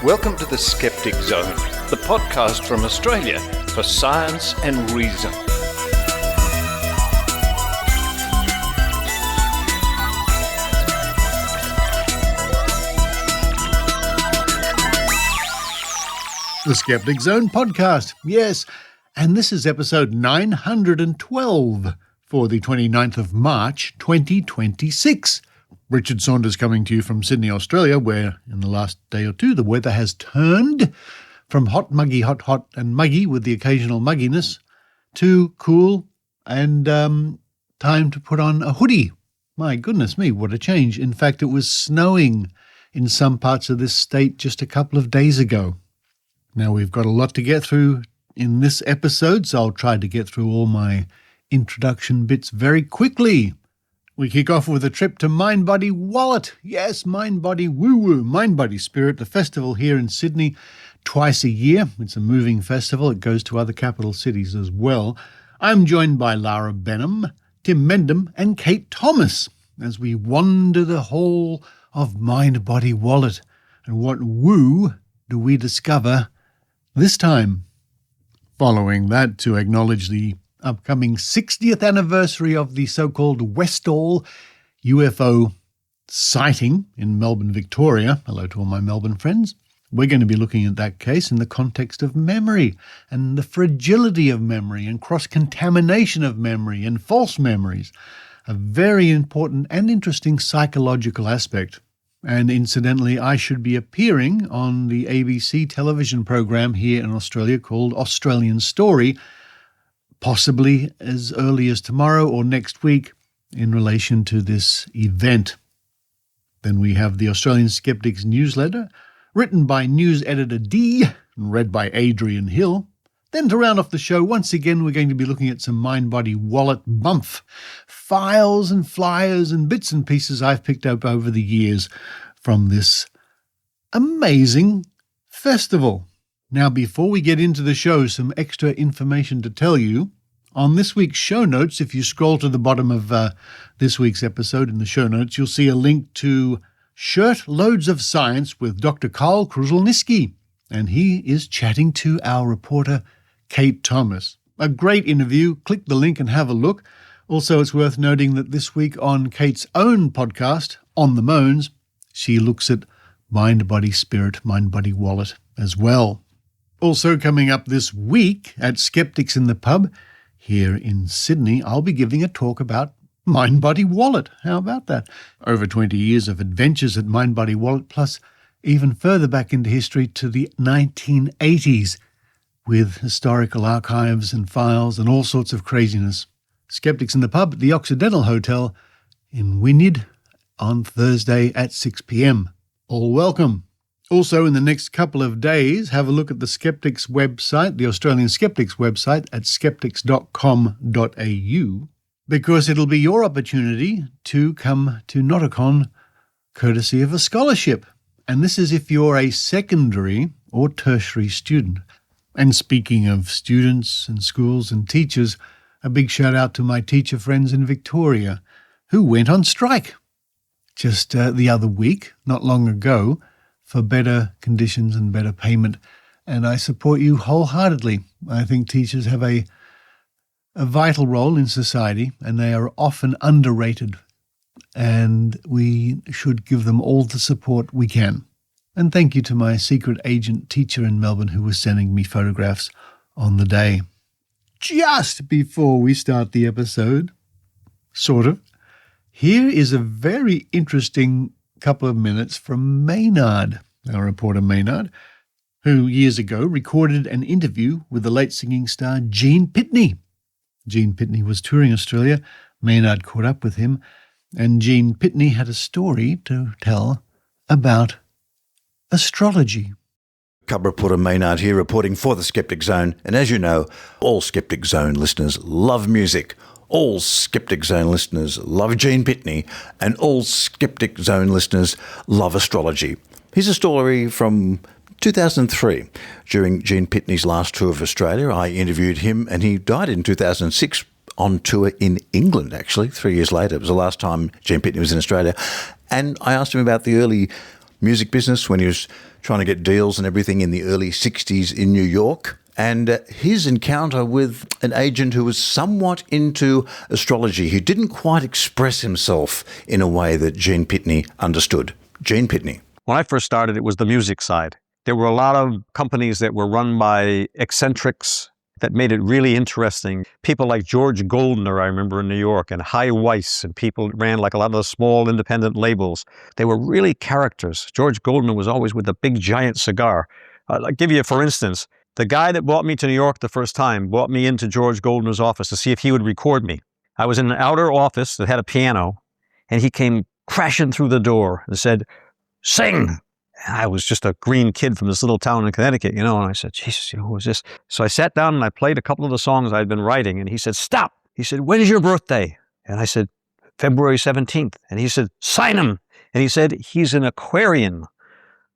Welcome to the Skeptic Zone, the podcast from Australia for science and reason. The Skeptic Zone podcast, yes, and this is episode 912 for the 29th of March 2026. Richard Saunders coming to you from Sydney, Australia, where in the last day or two the weather has turned from hot, hot and muggy with the occasional mugginess to cool and time to put on a hoodie. My goodness me, what a change. In fact, it was snowing in some parts of this state just a couple of days ago. Now, we've got a lot to get through in this episode, so I'll try to get through all my introduction bits very quickly. We kick off with a trip to Mind Body Wallet. Yes, Mind Body Woo Woo, Mind Body Spirit, the festival here in Sydney twice a year. It's a moving festival. It goes to other capital cities as well. I'm joined by Lara Benham, Tim Mendham and Kate Thomas as we wander the hall of Mind Body Wallet. And what woo do we discover this time? Following that, to acknowledge the upcoming 60th anniversary of the so-called Westall UFO sighting in Melbourne, Victoria. Hello to all my Melbourne friends. We're going to be looking at that case in the context of memory and the fragility of memory and cross-contamination of memory and false memories. A very important and interesting psychological aspect. And incidentally, I should be appearing on the ABC television program here in Australia called Australian Story, possibly as early as tomorrow or next week in relation to this event. Then we have the Australian Skeptics Newsletter, written by news editor D and read by Adrienne Hill. Then to round off the show, once again, we're going to be looking at some Mind Body Wallet bumpf, files and flyers and bits and pieces I've picked up over the years from this amazing festival. Now, before we get into the show, some extra information to tell you. On this week's show notes, if you scroll to the bottom of this week's episode in the show notes, you'll see a link to Shirt Loads of Science with Dr. Karl Kruszelnicki, and he is chatting to our reporter, Kate Thomas. A great interview. Click the link and have a look. Also, it's worth noting that this week on Kate's own podcast, On the Moans, she looks at Mind Body Spirit, Mind Body Wallet as well. Also coming up this week at Skeptics in the Pub here in Sydney, I'll be giving a talk about Mind Body Wallet. How about that? Over 20 years of adventures at Mind Body Wallet, plus even further back into history to the 1980s with historical archives and files and all sorts of craziness. Skeptics in the Pub at the Occidental Hotel in Wynyard on Thursday at 6 p.m. All welcome. Also, in the next couple of days, have a look at the Skeptics website, the Australian Skeptics website at skeptics.com.au, because it'll be your opportunity to come to Noticon courtesy of a scholarship. And this is if you're a secondary or tertiary student. And speaking of students and schools and teachers, a big shout out to my teacher friends in Victoria who went on strike just the other week, not long ago, for better conditions and better payment. And I support you wholeheartedly. I think teachers have a vital role in society, and they are often underrated, and we should give them all the support we can. And thank you to my secret agent teacher in Melbourne who was sending me photographs on the day. Just before we start the episode, sort of, here is a very interesting couple of minutes from Maynard, our reporter Maynard, who years ago recorded an interview with the late singing star Gene Pitney. Gene Pitney was touring Australia. Maynard caught up with him, and Gene Pitney had a story to tell about astrology. Cub reporter Maynard here reporting for the Skeptic Zone. And as you know, all Skeptic Zone listeners love music. All Skeptic Zone listeners love Gene Pitney. And all Skeptic Zone listeners love astrology. Here's a story from 2003. During Gene Pitney's last tour of Australia, I interviewed him, and he died in 2006 on tour in England, actually, 3 years later. It was the last time Gene Pitney was in Australia. And I asked him about the early music business when he was trying to get deals and everything in the early 60s in New York. And his encounter with an agent who was somewhat into astrology, who didn't quite express himself in a way that Gene Pitney understood. Gene Pitney. When I first started, it was the music side. There were a lot of companies that were run by eccentrics that made it really interesting. People like George Goldner, I remember in New York, and High Weiss, and people ran like a lot of the small independent labels. They were really characters. George Goldner was always with a big giant cigar. I'll give you, for instance, the guy that brought me to New York the first time brought me into George Goldner's office to see if he would record me. I was in an outer office that had a piano, and he came crashing through the door and said, "Sing!" And I was just a green kid from this little town in Connecticut, and I said, Jesus, who is this? So I sat down and I played a couple of the songs I'd been writing, and he said, "Stop." He said, "When is your birthday?" And I said, "February 17th. And he said, "Sign him." And he said, "He's an Aquarian."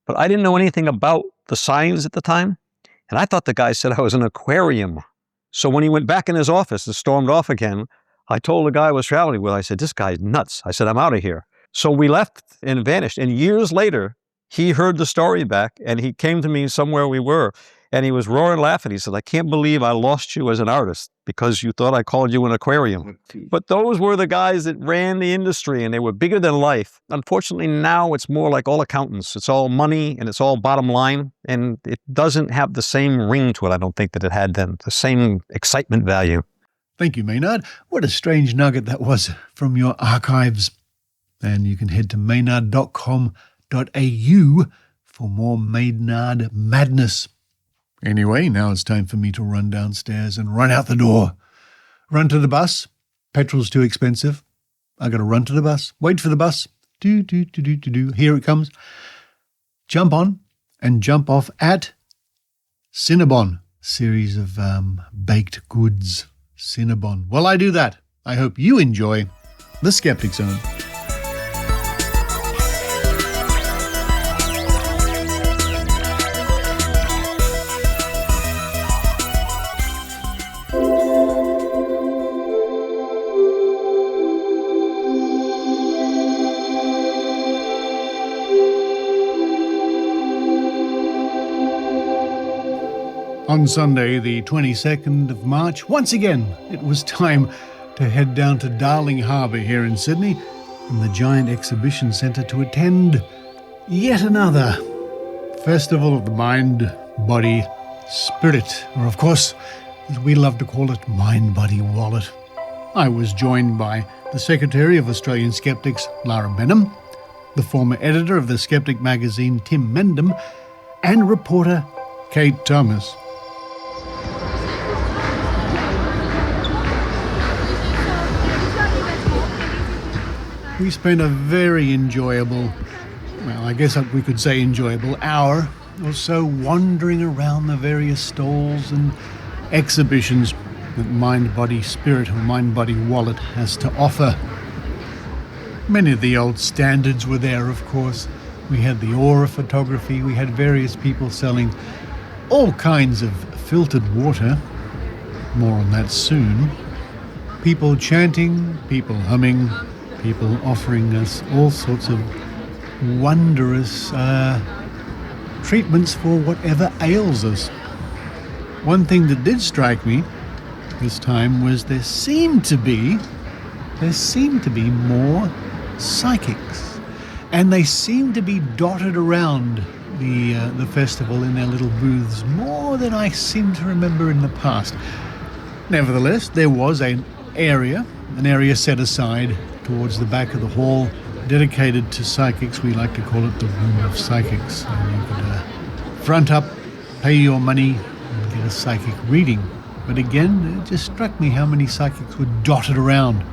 But I didn't know anything about the signs at the time. And I thought the guy said I was an aquarium. So when he went back in his office and stormed off again, I told the guy I was traveling with, I said, "This guy's nuts." I said, "I'm out of here." So we left and vanished. And years later, he heard the story back and he came to me somewhere we were and he was roaring laughing. He said, "I can't believe I lost you as an artist because you thought I called you an aquarium." But those were the guys that ran the industry and they were bigger than life. Unfortunately, now it's more like all accountants. It's all money and it's all bottom line, and it doesn't have the same ring to it, I don't think, that it had then, the same excitement value. Thank you, Maynard. What a strange nugget that was from your archives. And you can head to maynard.com.au for more Maynard madness. Anyway, now it's time for me to run downstairs and run out the door. Run to the bus. Petrol's too expensive. I got to run to the bus. Wait for the bus. Here it comes. Jump on and jump off at Cinnabon. Series of baked goods. Cinnabon. While I do that, I hope you enjoy the Skeptic Zone. On Sunday, the 22nd of March, once again, it was time to head down to Darling Harbour here in Sydney in the giant exhibition centre to attend yet another Festival of the Mind, Body, Spirit, or of course, as we love to call it, Mind, Body, Wallet. I was joined by the Secretary of Australian Skeptics, Lara Benham, the former editor of the Skeptic magazine, Tim Mendham, and reporter Kate Thomas. We spent a very enjoyable, well, I guess we could say enjoyable hour or so wandering around the various stalls and exhibitions that Mind, Body, Spirit or Mind, Body, Wallet has to offer. Many of the old standards were there, of course. We had the aura photography, we had various people selling all kinds of filtered water. More on that soon. People chanting, people humming, people offering us all sorts of wondrous treatments for whatever ails us. One thing that did strike me this time was there seemed to be more psychics, and they seemed to be dotted around the festival in their little booths more than I seem to remember in the past. Nevertheless, there was an area set aside towards the back of the hall dedicated to psychics. We like to call it the Room of Psychics. And you could front up, pay your money, and get a psychic reading. But again, it just struck me how many psychics were dotted around.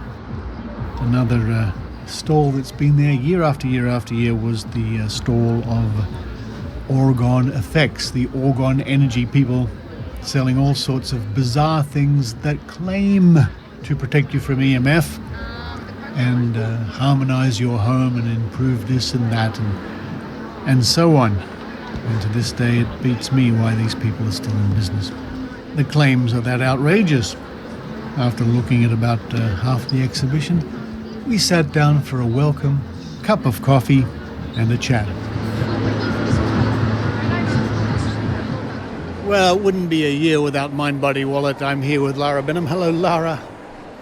Another stall that's been there year after year after year was the stall of orgone effects, the orgone energy people selling all sorts of bizarre things that claim to protect you from EMF and harmonize your home and improve this and that and so on. And to this day it beats me why these people are still in business. The claims are that outrageous. After looking at about half the exhibition, we sat down for a welcome cup of coffee and a chat. Well, it wouldn't be a year without Mind Body Wallet. I'm here with Lara Benham. Hello, Lara.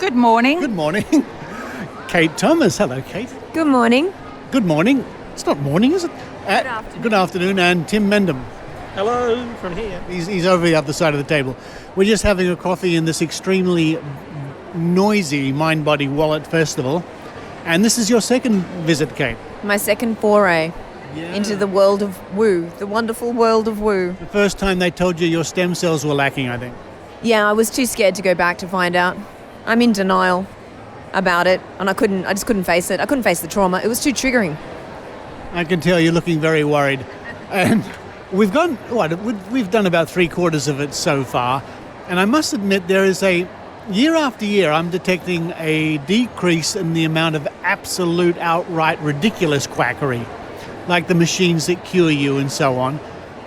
Good morning. Good morning. Kate Thomas. Hello, Kate. Good morning. Good morning. It's not morning, is it? Good afternoon. Good afternoon. And Tim Mendham. Hello from here. He's over the other side of the table. We're just having a coffee in this extremely noisy Mind Body Wallet festival. And this is your second visit, Kate. My second foray into the world of woo, the wonderful world of woo. The first time they told you your stem cells were lacking, I think. Yeah, I was too scared to go back to find out. I'm in denial about it, and I just couldn't face it. I couldn't face the trauma. It was too triggering. I can tell you're looking very worried. And we've done about 3/4 of it so far. And I must admit there is year after year, I'm detecting a decrease in the amount of absolute, outright, ridiculous quackery, like the machines that cure you and so on.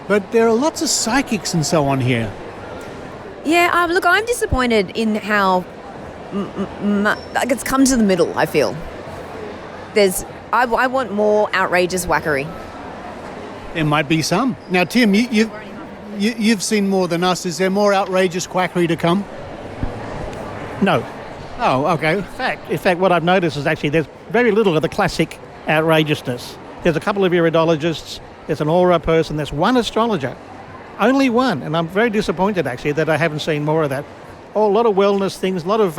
But there are lots of psychics and so on here. Yeah, look, I'm disappointed in how it's come to the middle, I feel. I want more outrageous whackery. There might be some. Now, Tim, you've seen more than us. Is there more outrageous quackery to come? No. Oh, okay. In fact, what I've noticed is actually there's very little of the classic outrageousness. There's a couple of iridologists, there's an aura person, there's one astrologer. Only one. And I'm very disappointed, actually, that I haven't seen more of that. A lot of wellness things, a lot of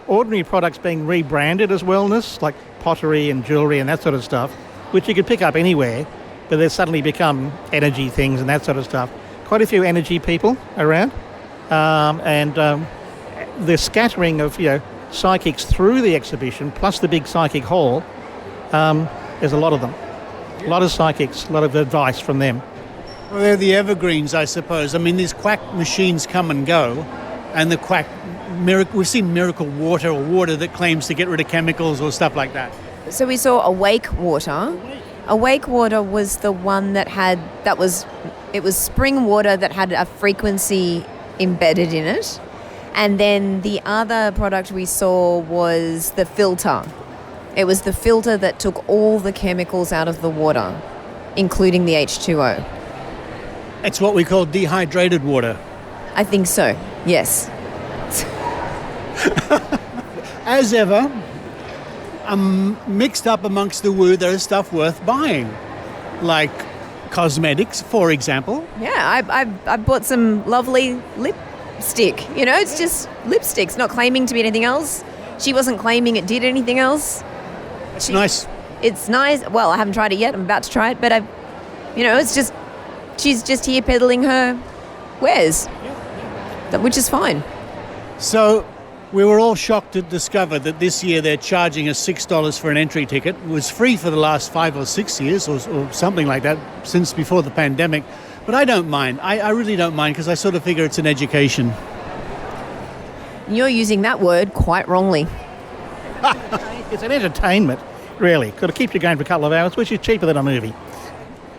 ordinary products being rebranded as wellness, like pottery and jewellery and that sort of stuff, which you could pick up anywhere, but they've suddenly become energy things and that sort of stuff. Quite a few energy people around. The scattering of psychics through the exhibition, plus the big psychic hall, there's a lot of them. A lot of psychics, a lot of advice from them. Well, they're the evergreens, I suppose. I mean, these quack machines come and go, and the quack we've seen miracle water or water that claims to get rid of chemicals or stuff like that. So we saw Awake Water. Awake Water was the one it was spring water that had a frequency embedded in it. And then the other product we saw was the filter. It was the filter that took all the chemicals out of the water, including the H2O. It's what we call dehydrated water. I think so, yes. As ever, mixed up amongst the woo, there is stuff worth buying, like cosmetics, for example. Yeah, I bought some lovely lipstick. It's just lipsticks, not claiming to be anything else. She wasn't claiming it did anything else. It's nice. It's nice. Well, I haven't tried it yet. I'm about to try it, but she's just here peddling her wares, which is fine. So we were all shocked to discover that this year they're charging us $6 for an entry ticket. It was free for the last 5 or 6 years or something like that, since before the pandemic. But I don't mind. I really don't mind, because I sort of figure it's an education. You're using that word quite wrongly. It's an entertainment, really. Got to keep you going for a couple of hours, which is cheaper than a movie.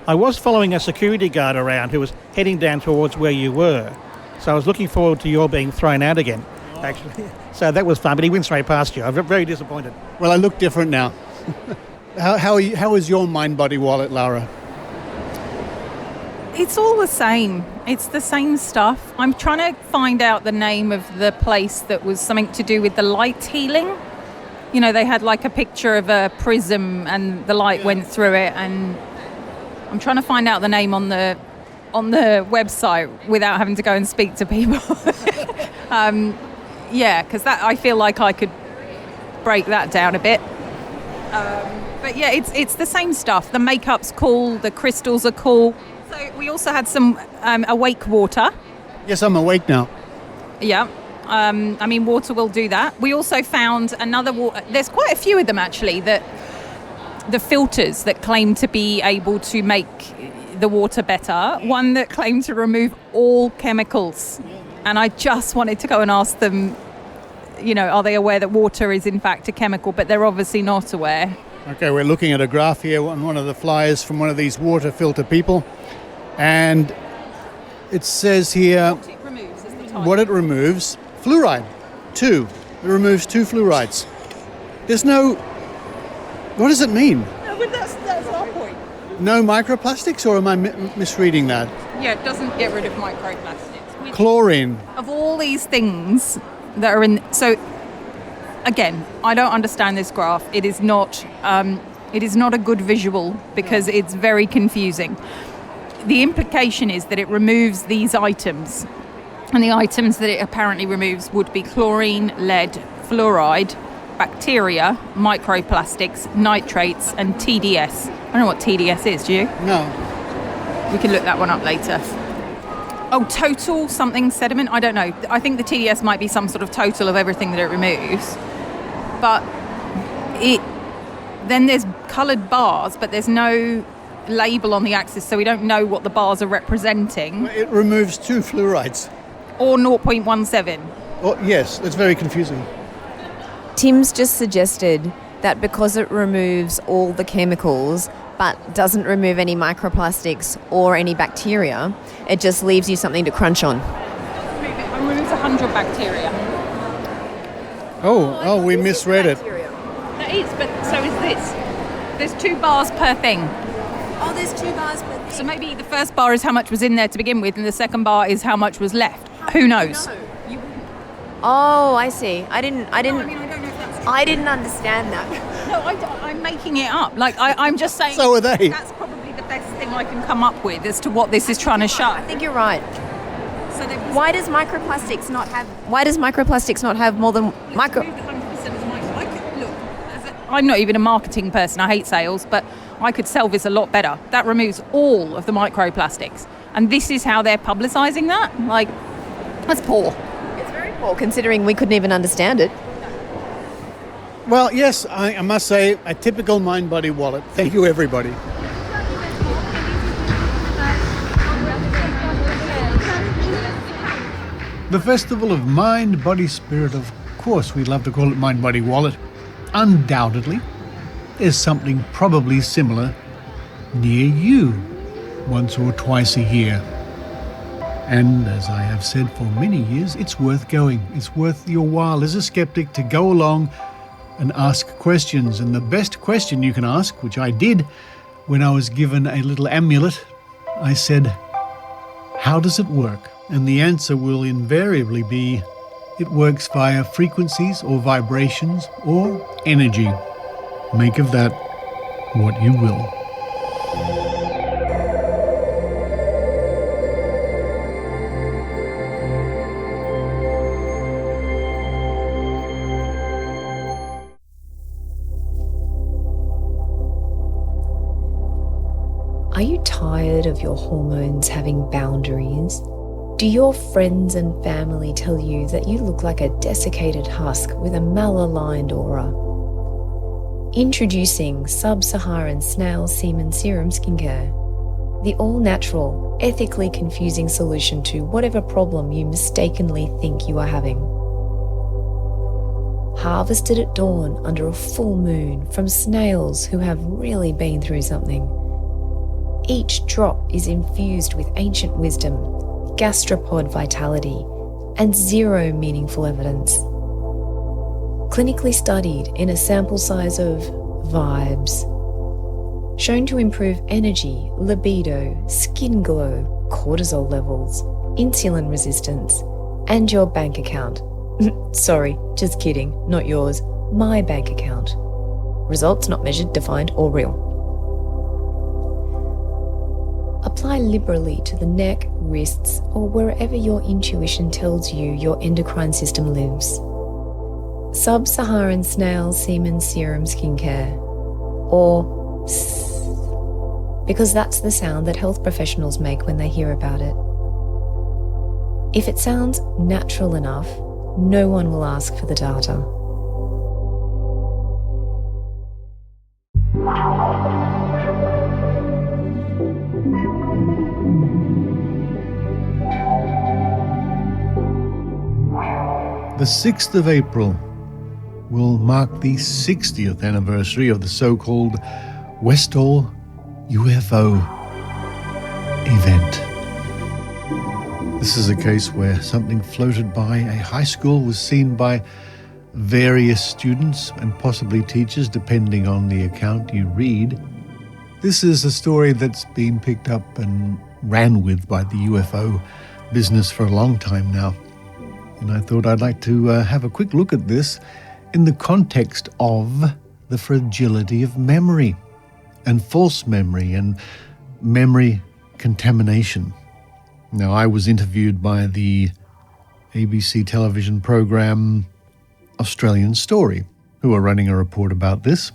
I was following a security guard around who was heading down towards where you were. So I was looking forward to your being thrown out again, actually. So that was fun, but he went straight past you. I'm very disappointed. Well, I look different now. How is your Mind Body Wallet, Lara? It's all the same. It's the same stuff. I'm trying to find out the name of the place that was something to do with the light healing. They had like a picture of a prism and the light went through it, and I'm trying to find out the name on the website without having to go and speak to people. Because I feel like I could break that down a bit. But yeah, it's the same stuff. The makeup's cool, the crystals are cool. So we also had some Awake Water. Yes, I'm awake now. Yeah. Water will do that. We also found another water. There's quite a few of them, actually, that the filters that claim to be able to make the water better. One that claimed to remove all chemicals. And I just wanted to go and ask them, are they aware that water is in fact a chemical? But they're obviously not aware. Okay, we're looking at a graph here on one of the flyers from one of these water filter people. And it says here What it removes is the title. what it removes. Fluoride, 2. It removes 2 fluorides. There's no... What does it mean? No, but that's our point. No microplastics, or am I misreading that? Yeah, it doesn't get rid of microplastics. Chlorine. Of all these things that are in... So, again, I don't understand this graph. It is not a good visual because it's very confusing. The implication is that it removes these items. And the items that it apparently removes would be chlorine, lead, fluoride, bacteria, microplastics, nitrates, and TDS. I don't know what TDS is, do you? No. We can look that one up later. Oh, total something sediment? I don't know. I think the TDS might be some sort of total of everything that it removes. But then there's coloured bars, but there's no label on the axis, so we don't know what the bars are representing. It removes 2 fluorides. Or 0.17. Oh, yes, it's very confusing. Tim's just suggested that because it removes all the chemicals but doesn't remove any microplastics or any bacteria, it just leaves you something to crunch on. It removes 100 bacteria. Oh, we misread it. That is, but so is this. There's 2 bars per thing. Oh, there's 2 bars per thing. So maybe the first bar is how much was in there to begin with, and the second bar is how much was left. Who knows? Oh, I see. I don't know if that's true. I didn't understand that. No, I'm making it up. Like, I'm just saying... So are they. That's probably the best thing I can come up with as to what this is trying to show. I think you're right. So Why does microplastics not have more than micro... I'm not even a marketing person. I hate sales, but I could sell this a lot better. That removes all of the microplastics. And this is how they're publicising that? Like, that's poor. It's very poor, considering we couldn't even understand it. Well, yes, I must say, a typical mind-body wallet. Thank you, everybody. The Festival of Mind, Body, Spirit, of course, we'd love to call it Mind, Body, Wallet. Undoubtedly, there's something probably similar near you once or twice a year. And as I have said for many years, it's worth going. It's worth your while as a skeptic to go along and ask questions. And the best question you can ask, which I did when I was given a little amulet, I said, how does it work? And the answer will invariably be, it works via frequencies or vibrations or energy. Make of that what you will. Are you tired of your hormones having boundaries? Do your friends and family tell you that you look like a desiccated husk with a malaligned aura? Introducing Sub-Saharan Snail Semen Serum Skincare, the all-natural, ethically confusing solution to whatever problem you mistakenly think you are having. Harvested at dawn under a full moon from snails who have really been through something. Each drop is infused with ancient wisdom, gastropod vitality, and zero meaningful evidence. Clinically studied in a sample size of vibes. Shown to improve energy, libido, skin glow, cortisol levels, insulin resistance, and your bank account. Sorry, just kidding, not yours, my bank account. Results not measured, defined, or real. Apply liberally to the neck, wrists, or wherever your intuition tells you your endocrine system lives. Sub-Saharan Snail Semen Serum Skincare, or SSS, because that's the sound that health professionals make when they hear about it. If it sounds natural enough, no one will ask for the data. The 6th of April will mark the 60th anniversary of the so-called Westall UFO event. This is a case where something floated by a high school was seen by various students and possibly teachers, depending on the account you read. This is a story that's been picked up and ran with by the UFO business for a long time now. And I thought I'd like to have a quick look at this in the context of the fragility of memory and false memory and memory contamination. Now, I was interviewed by the ABC television program Australian Story, who are running a report about this.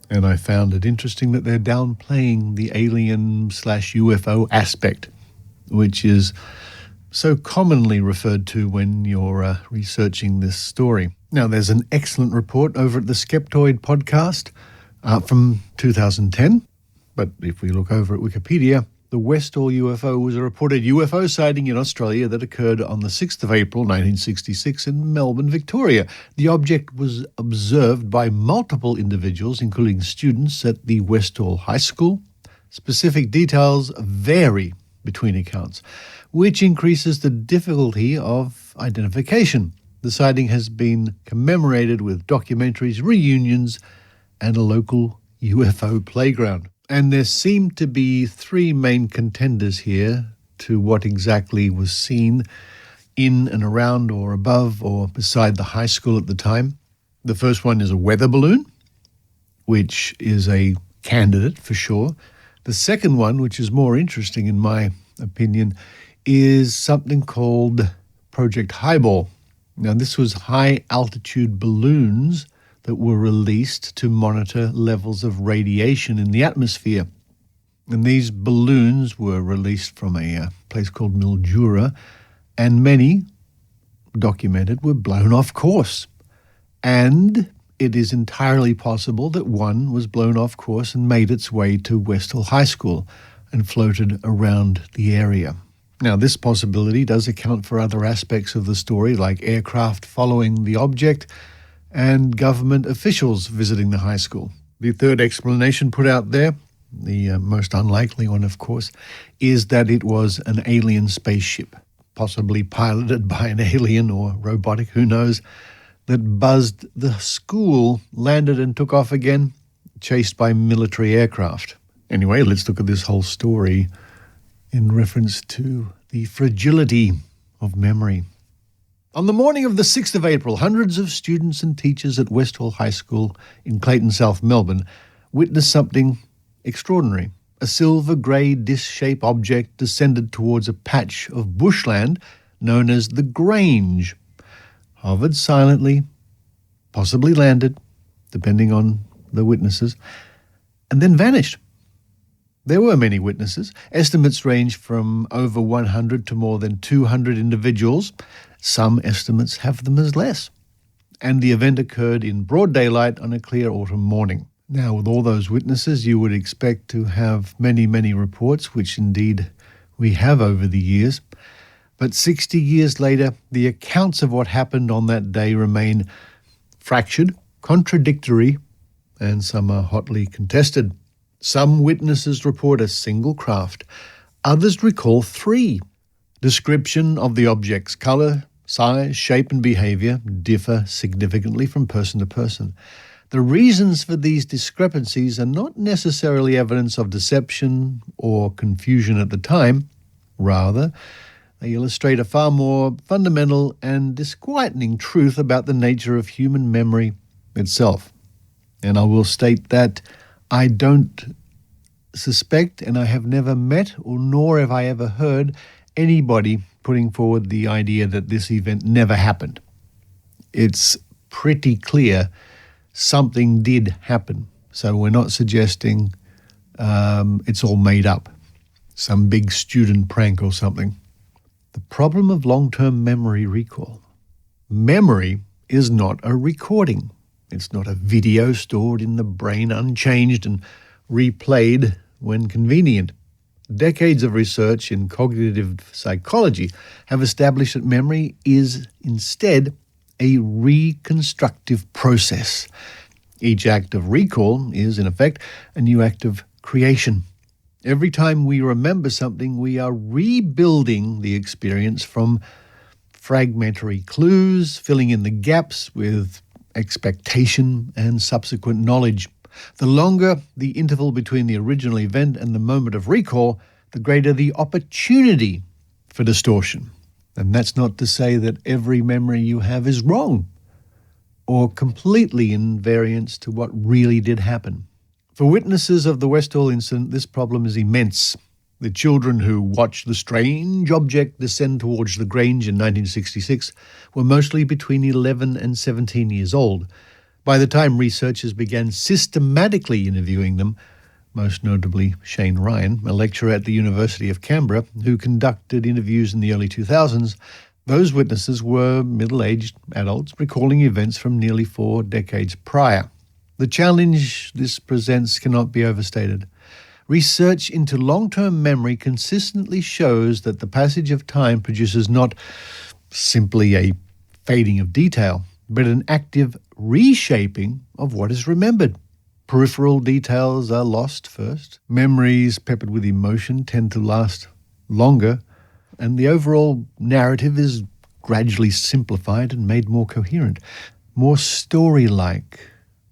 And I found it interesting that they're downplaying the alien/UFO aspect, which is so commonly referred to when you're researching this story. Now, there's an excellent report over at the Skeptoid podcast from 2010. But if we look over at Wikipedia, the Westall UFO was a reported UFO sighting in Australia that occurred on the 6th of April 1966 in Melbourne, Victoria. The object was observed by multiple individuals, including students at the Westall High School. Specific details vary between accounts, which increases the difficulty of identification. The sighting has been commemorated with documentaries, reunions, and a local UFO playground. And there seem to be three main contenders here to what exactly was seen in and around or above or beside the high school at the time. The first one is a weather balloon, which is a candidate for sure. The second one, which is more interesting in my opinion, is something called Project Highball. Now, this was high-altitude balloons that were released to monitor levels of radiation in the atmosphere. And these balloons were released from a place called Mildura, and many, documented, were blown off course. And it is entirely possible that one was blown off course and made its way to Westall High School and floated around the area. Now, this possibility does account for other aspects of the story, like aircraft following the object and government officials visiting the high school. The third explanation put out there, the most unlikely one, of course, is that it was an alien spaceship, possibly piloted by an alien or robotic, who knows, that buzzed the school, landed and took off again, chased by military aircraft. Anyway, let's look at this whole story in reference to the fragility of memory. On the morning of the 6th of April, hundreds of students and teachers at Westall High School in Clayton, South Melbourne, witnessed something extraordinary. A silver-grey disc-shaped object descended towards a patch of bushland known as the Grange, hovered silently, possibly landed, depending on the witnesses, and then vanished. There were many witnesses. Estimates range from over 100 to more than 200 individuals. Some estimates have them as less. And the event occurred in broad daylight on a clear autumn morning. Now, with all those witnesses, you would expect to have many, many reports, which indeed we have over the years. But 60 years later, the accounts of what happened on that day remain fractured, contradictory, and some are hotly contested. Some witnesses report a single craft. Others recall three. Description of the object's colour, size, shape and behaviour differ significantly from person to person. The reasons for these discrepancies are not necessarily evidence of deception or confusion at the time. Rather, they illustrate a far more fundamental and disquieting truth about the nature of human memory itself. And I will state that I don't suspect, and I have never met, or nor have I ever heard anybody putting forward the idea that this event never happened. It's pretty clear something did happen. So we're not suggesting it's all made up, some big student prank or something. The problem of long-term memory recall. Memory is not a recording. It's not a video stored in the brain unchanged and replayed when convenient. Decades of research in cognitive psychology have established that memory is instead a reconstructive process. Each act of recall is, in effect, a new act of creation. Every time we remember something, we are rebuilding the experience from fragmentary clues, filling in the gaps with expectation and subsequent knowledge. The longer the interval between the original event and the moment of recall, the greater the opportunity for distortion. And that's not to say that every memory you have is wrong or completely in variance to what really did happen. For witnesses of the Westall incident, this problem is immense. The children who watched the strange object descend towards the Grange in 1966 were mostly between 11 and 17 years old. By the time researchers began systematically interviewing them, most notably Shane Ryan, a lecturer at the University of Canberra, who conducted interviews in the early 2000s, those witnesses were middle-aged adults recalling events from nearly 4 decades prior. The challenge this presents cannot be overstated. Research into long-term memory consistently shows that the passage of time produces not simply a fading of detail, but an active reshaping of what is remembered. Peripheral details are lost first. Memories peppered with emotion tend to last longer, and the overall narrative is gradually simplified and made more coherent, more story-like,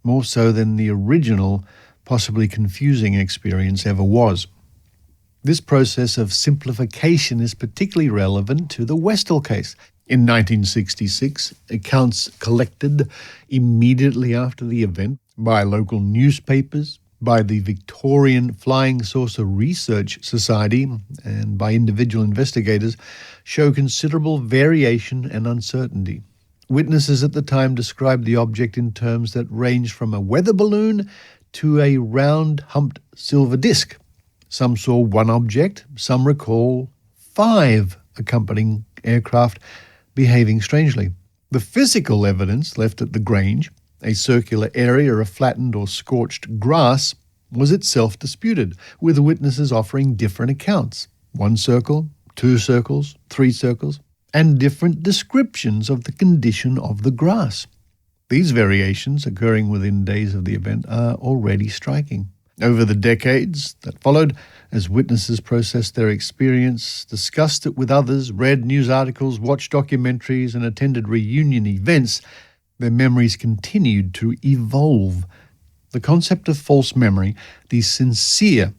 more so than the original, possibly confusing experience ever was. This process of simplification is particularly relevant to the Westall case. In 1966, accounts collected immediately after the event by local newspapers, by the Victorian Flying Saucer Research Society, and by individual investigators show considerable variation and uncertainty. Witnesses at the time described the object in terms that range from a weather balloon to a round humped silver disc. Some saw one object, some recall 5 accompanying aircraft behaving strangely. The physical evidence left at the Grange, a circular area of flattened or scorched grass, was itself disputed, with witnesses offering different accounts. 1 circle, 2 circles, 3 circles, and different descriptions of the condition of the grass. These variations, occurring within days of the event, are already striking. Over the decades that followed, as witnesses processed their experience, discussed it with others, read news articles, watched documentaries, and attended reunion events, their memories continued to evolve. The concept of false memory, the sincere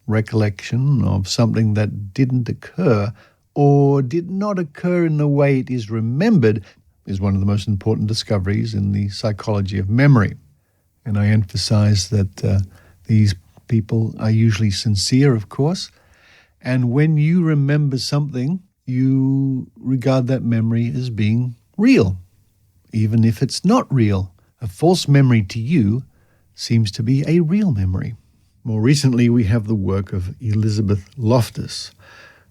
recollection of something that didn't occur or did not occur in the way it is remembered, is one of the most important discoveries in the psychology of memory. And I emphasize that these people are usually sincere, of course, and when you remember something, you regard that memory as being real, even if it's not real. A false memory to you seems to be a real memory. More recently, we have the work of Elizabeth Loftus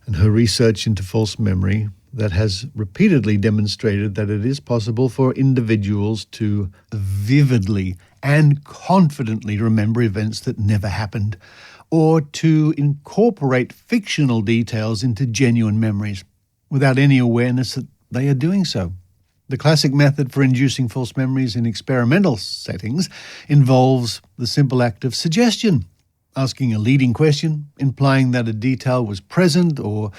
and her research into false memory that has repeatedly demonstrated that it is possible for individuals to vividly and confidently remember events that never happened, or to incorporate fictional details into genuine memories without any awareness that they are doing so. The classic method for inducing false memories in experimental settings involves the simple act of suggestion, asking a leading question, implying that a detail was present, or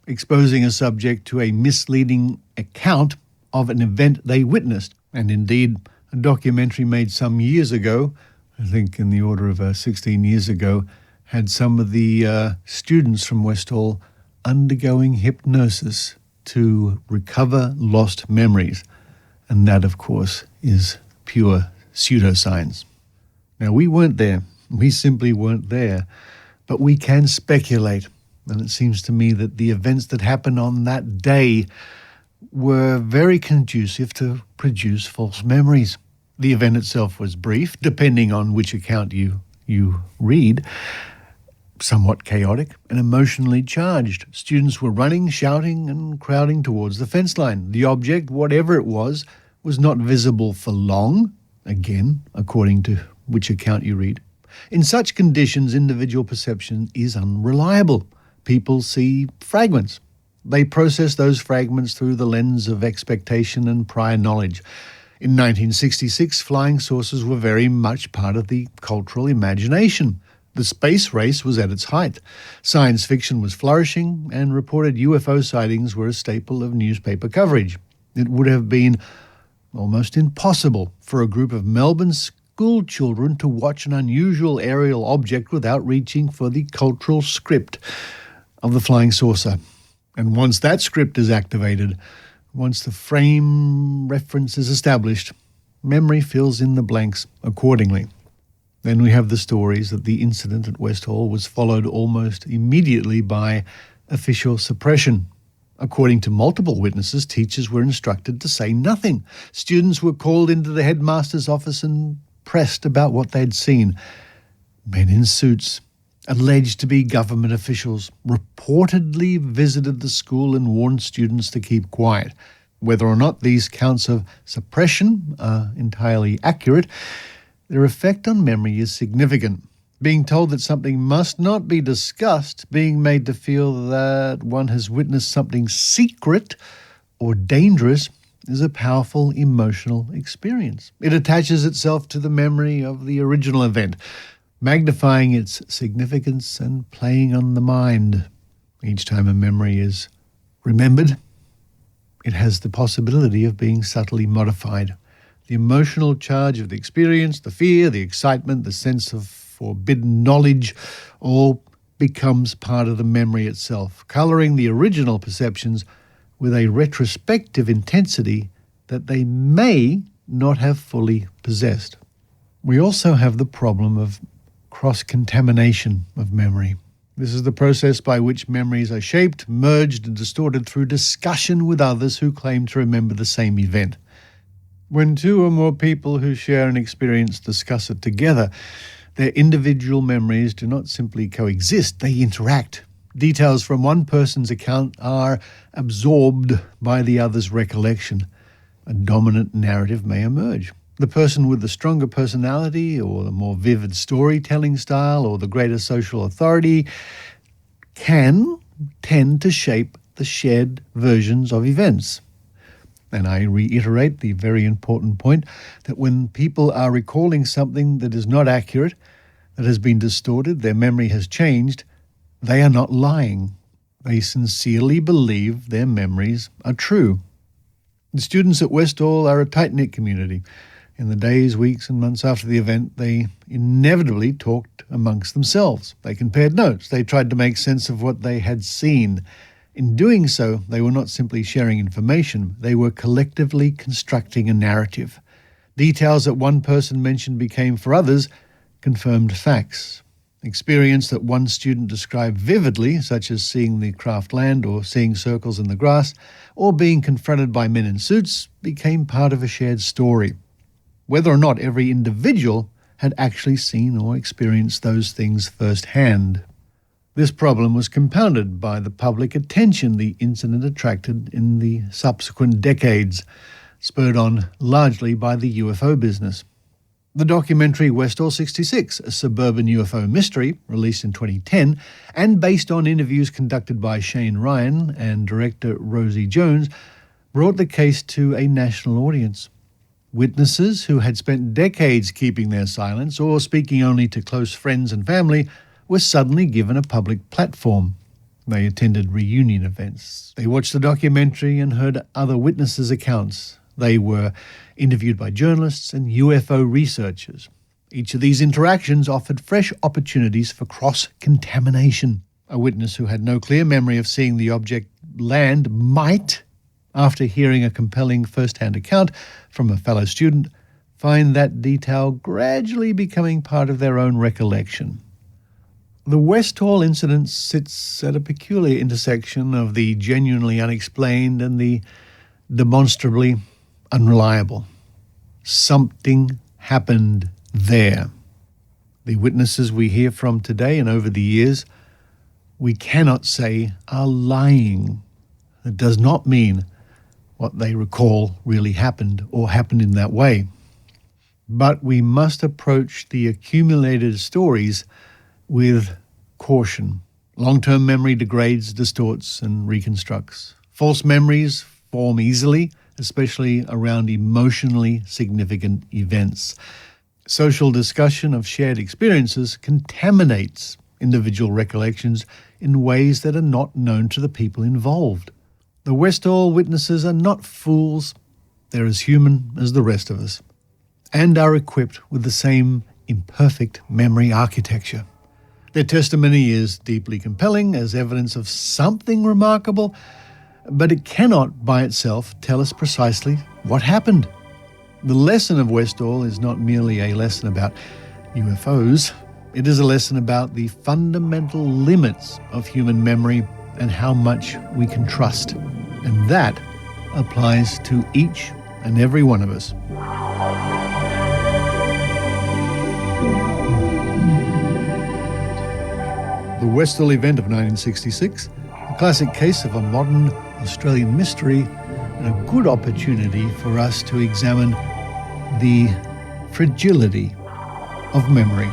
exposing a subject to a misleading account of an event they witnessed. And indeed, a documentary made some years ago, I think in the order of 16 years ago, had some of the students from Westall undergoing hypnosis to recover lost memories. And that, of course, is pure pseudoscience. Now, we weren't there. We simply weren't there. But we can speculate. And it seems to me that the events that happened on that day were very conducive to produce false memories. The event itself was brief, depending on which account you read, somewhat chaotic and emotionally charged. Students were running, shouting, and crowding towards the fence line. The object, whatever it was not visible for long, again, according to which account you read. In such conditions, individual perception is unreliable. People see fragments. They process those fragments through the lens of expectation and prior knowledge. In 1966, flying saucers were very much part of the cultural imagination. The space race was at its height. Science fiction was flourishing, and reported UFO sightings were a staple of newspaper coverage. It would have been almost impossible for a group of Melbourne school children to watch an unusual aerial object without reaching for the cultural script of the flying saucer. And once that script is activated, once the frame reference is established, memory fills in the blanks accordingly. Then we have the stories that the incident at Westall was followed almost immediately by official suppression. According to multiple witnesses, teachers were instructed to say nothing. Students were called into the headmaster's office and pressed about what they'd seen. Men in suits, alleged to be government officials, reportedly visited the school and warned students to keep quiet. Whether or not these counts of suppression are entirely accurate, their effect on memory is significant. Being told that something must not be discussed, being made to feel that one has witnessed something secret or dangerous, is a powerful emotional experience. It attaches itself to the memory of the original event, magnifying its significance and playing on the mind. Each time a memory is remembered, it has the possibility of being subtly modified. The emotional charge of the experience, the fear, the excitement, the sense of forbidden knowledge, all becomes part of the memory itself, colouring the original perceptions with a retrospective intensity that they may not have fully possessed. We also have the problem of cross-contamination of memory. This is the process by which memories are shaped, merged, and distorted through discussion with others who claim to remember the same event. When two or more people who share an experience discuss it together, their individual memories do not simply coexist, they interact. Details from one person's account are absorbed by the other's recollection. A dominant narrative may emerge. The person with the stronger personality or the more vivid storytelling style or the greater social authority can tend to shape the shared versions of events. And I reiterate the very important point that when people are recalling something that is not accurate, that has been distorted, their memory has changed, they are not lying. They sincerely believe their memories are true. The students at Westall are a tight-knit community. In the days, weeks and months after the event, they inevitably talked amongst themselves. They compared notes. They tried to make sense of what they had seen. In doing so, they were not simply sharing information. They were collectively constructing a narrative. Details that one person mentioned became, for others, confirmed facts. Experience that one student described vividly, such as seeing the craft land or seeing circles in the grass, or being confronted by men in suits, became part of a shared story. Whether or not every individual had actually seen or experienced those things firsthand. This problem was compounded by the public attention the incident attracted in the subsequent decades, spurred on largely by the UFO business. The documentary Westall 66, a suburban UFO mystery, released in 2010, and based on interviews conducted by Shane Ryan and director Rosie Jones, brought the case to a national audience. Witnesses who had spent decades keeping their silence or speaking only to close friends and family were suddenly given a public platform. They attended reunion events. They watched the documentary and heard other witnesses' accounts. They were interviewed by journalists and UFO researchers. Each of these interactions offered fresh opportunities for cross-contamination. A witness who had no clear memory of seeing the object land might, after hearing a compelling first-hand account from a fellow student, find that detail gradually becoming part of their own recollection. The Westall incident sits at a peculiar intersection of the genuinely unexplained and the demonstrably unreliable. Something happened there. The witnesses we hear from today and over the years, we cannot say are lying. It does not mean what they recall really happened or happened in that way. But we must approach the accumulated stories with caution. Long-term memory degrades, distorts, and reconstructs. False memories form easily, especially around emotionally significant events. Social discussion of shared experiences contaminates individual recollections in ways that are not known to the people involved. The Westall witnesses are not fools. They're as human as the rest of us. and are equipped with the same imperfect memory architecture. Their testimony is deeply compelling as evidence of something remarkable, but it cannot by itself tell us precisely what happened. The lesson of Westall is not merely a lesson about UFOs. It is a lesson about the fundamental limits of human memory and how much we can trust. And that applies to each and every one of us. The Westall event of 1966, a classic case of a modern Australian mystery and a good opportunity for us to examine the fragility of memory.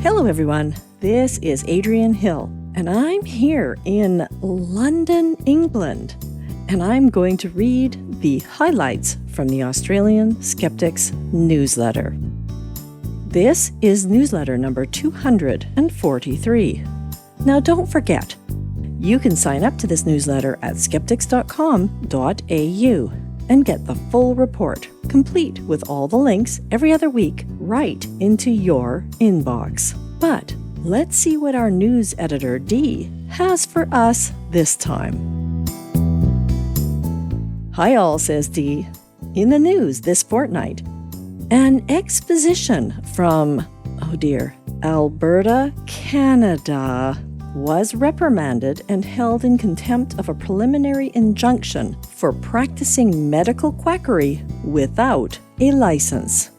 Hello everyone, this is Adrienne Hill, and I'm here in London, England, and I'm going to read the highlights from the Australian Skeptics Newsletter. This is newsletter number 243. Now don't forget, you can sign up to this newsletter at skeptics.com.au and get the full report, complete with all the links every other week, right into your inbox. But let's see what our news editor, Dee, has for us this time. Hi all, says Dee. In the news this fortnight, an exposition from, Alberta, Canada, was reprimanded and held in contempt of a preliminary injunction for practicing medical quackery without a license.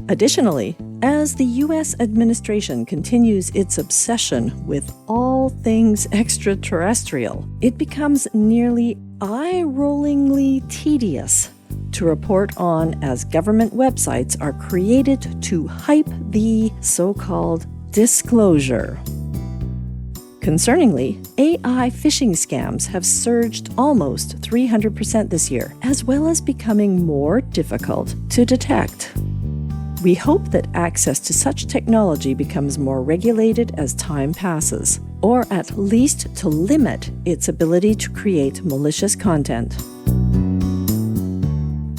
Additionally, as the U.S. administration continues its obsession with all things extraterrestrial, it becomes nearly eye-rollingly tedious to report on as government websites are created to hype the so-called disclosure. Concerningly, AI phishing scams have surged almost 300% this year, as well as becoming more difficult to detect. We hope that access to such technology becomes more regulated as time passes, or at least to limit its ability to create malicious content.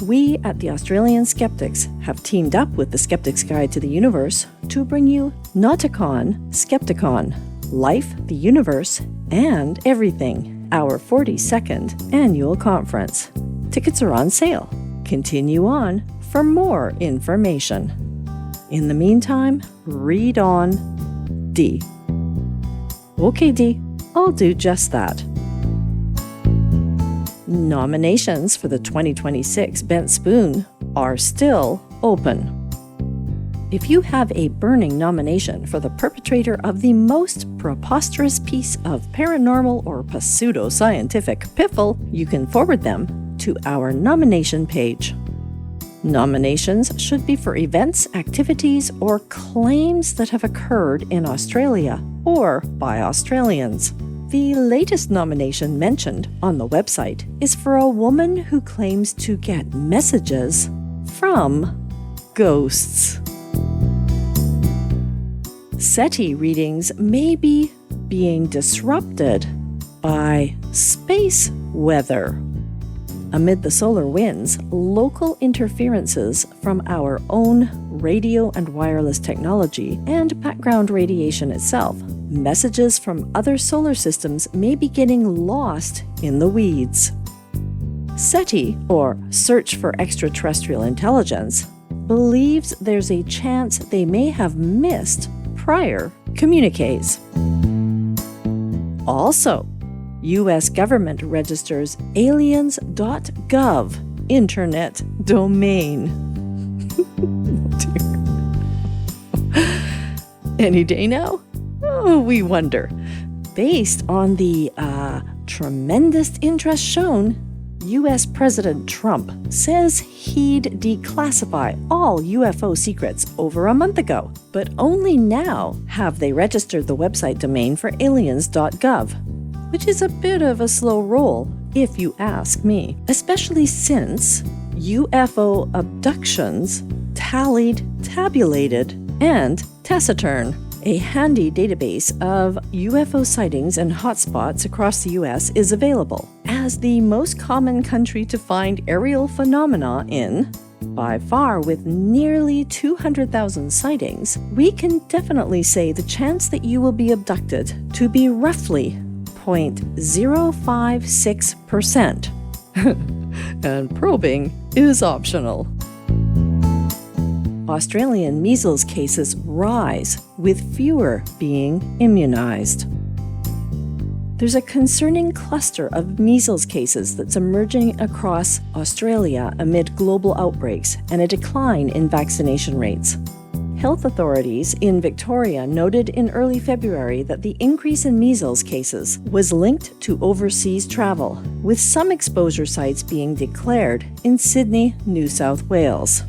We at the Australian Skeptics have teamed up with the Skeptics Guide to the Universe to bring you Nauticon, Skepticon, Life, the Universe, and Everything, our 42nd annual conference. Tickets are on sale. Continue on for more information. In the meantime, read on, Dee. Okay, Dee, I'll do just that. Nominations for the 2026 Bent Spoon are still open. If you have a burning nomination for the perpetrator of the most preposterous piece of paranormal or pseudo-scientific piffle, you can forward them to our nomination page. Nominations should be for events, activities, or claims that have occurred in Australia or by Australians. The latest nomination mentioned on the website is for a woman who claims to get messages from ghosts. SETI readings may be being disrupted by space weather. Amid the solar winds, local interferences from our own radio and wireless technology and background radiation itself, messages from other solar systems may be getting lost in the weeds. SETI, or Search for Extraterrestrial Intelligence, believes there's a chance they may have missed prior communiques. Also, U.S. government registers aliens.gov internet domain. Any day now? Oh, we wonder. Based on the tremendous interest shown, U.S. President Trump says he'd declassify all UFO secrets over a month ago, but only now have they registered the website domain for aliens.gov, which is a bit of a slow roll, if you ask me, especially since UFO abductions tallied, tabulated, and taciturn, a handy database of UFO sightings and hotspots across the U.S. is available. As the most common country to find aerial phenomena in, by far with nearly 200,000 sightings, we can definitely say the chance that you will be abducted to be roughly 0.056%. And probing is optional. Australian measles cases rise, with fewer being immunized. There's a concerning cluster of measles cases that's emerging across Australia amid global outbreaks and a decline in vaccination rates. Health authorities in Victoria noted in early February that the increase in measles cases was linked to overseas travel, with some exposure sites being declared in Sydney, New South Wales.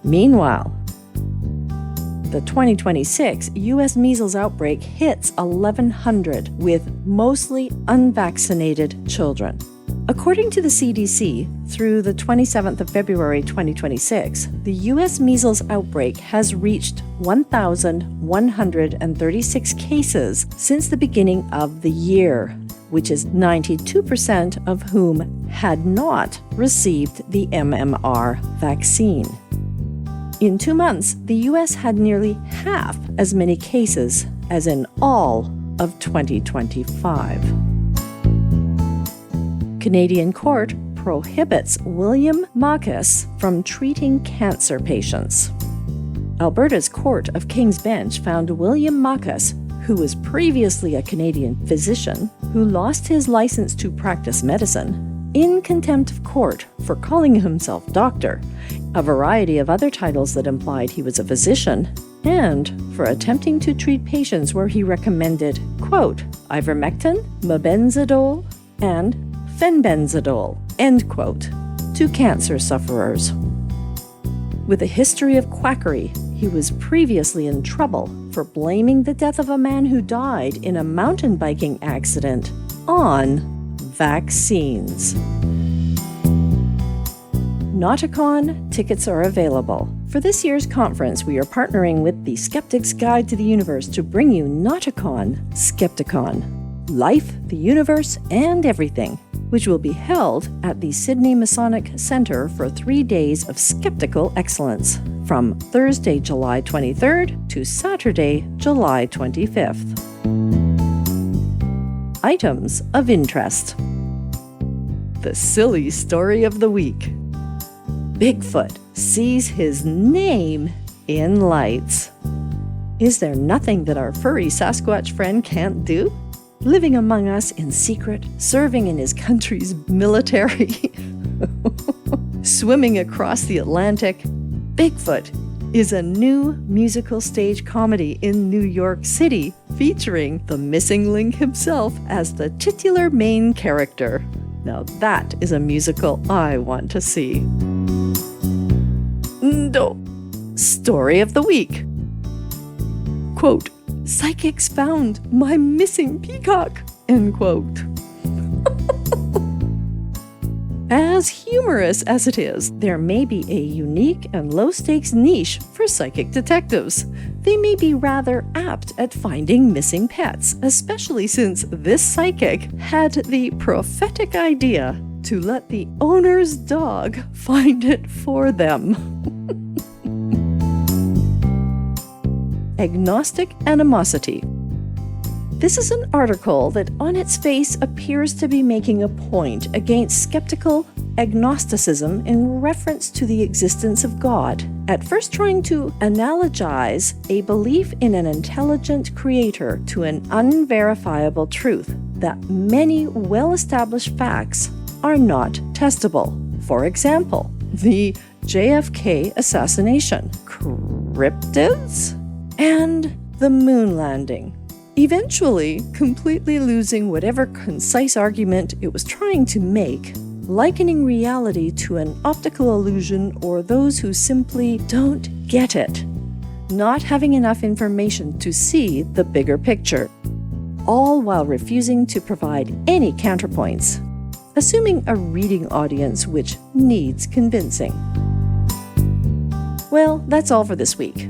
Meanwhile, the 2026 U.S. measles outbreak hits 1,100 with mostly unvaccinated children. According to the CDC, through the 27th of February 2026, the U.S. measles outbreak has reached 1,136 cases since the beginning of the year, which is 92% of whom had not received the MMR vaccine. In 2 months, the U.S. had nearly half as many cases as in all of 2025. Canadian court prohibits William Marcus from treating cancer patients. Alberta's Court of King's Bench found William Marcus, who was previously a Canadian physician who lost his license to practice medicine, in contempt of court for calling himself doctor, a variety of other titles that implied he was a physician, and for attempting to treat patients where he recommended, quote, ivermectin, mebendazole, and fenbendazole, end quote, to cancer sufferers. With a history of quackery, he was previously in trouble for blaming the death of a man who died in a mountain biking accident on vaccines. Nauticon tickets are available. For this year's conference, we are partnering with the Skeptic's Guide to the Universe to bring you Nauticon Skepticon, Life, the Universe, and Everything, which will be held at the Sydney Masonic Centre for 3 days of skeptical excellence, from Thursday, July 23rd to Saturday, July 25th. Items of interest. The silly story of the week. Bigfoot sees his name in lights. Is there nothing that our furry Sasquatch friend can't do? Living among us in secret, serving in his country's military, swimming across the Atlantic, Bigfoot is a new musical stage comedy in New York City featuring the missing link himself as the titular main character. Now that is a musical I want to see. Story of the week. Quote, psychics found my missing peacock, end quote. As humorous as it is, there may be a unique and low-stakes niche for psychic detectives. They may be rather apt at finding missing pets, especially since this psychic had the prophetic idea to let the owner's dog find it for them. Agnostic animosity. This is an article that on its face appears to be making a point against skeptical agnosticism in reference to the existence of God, at first trying to analogize a belief in an intelligent creator to an unverifiable truth that many well-established facts are not testable. For example, the JFK assassination, cryptids, and the moon landing. eventually completely losing whatever concise argument it was trying to make, likening reality to an optical illusion or those who simply don't get it, not having enough information to see the bigger picture, all while refusing to provide any counterpoints, assuming a reading audience which needs convincing. Well, that's all for this week.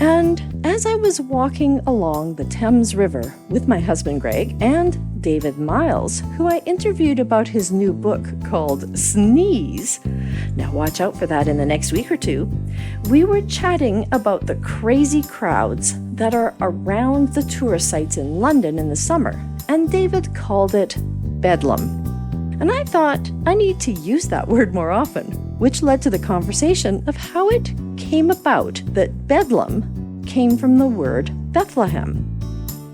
And as I was walking along the Thames River with my husband Greg and David Miles, who I interviewed about his new book called Sneeze, now watch out for that in the next week or two, we were chatting about the crazy crowds that are around the tourist sites in London in the summer, and David called it Bedlam. And I thought I need to use that word more often, which led to the conversation of how it came about that Bedlam came from the word Bethlehem.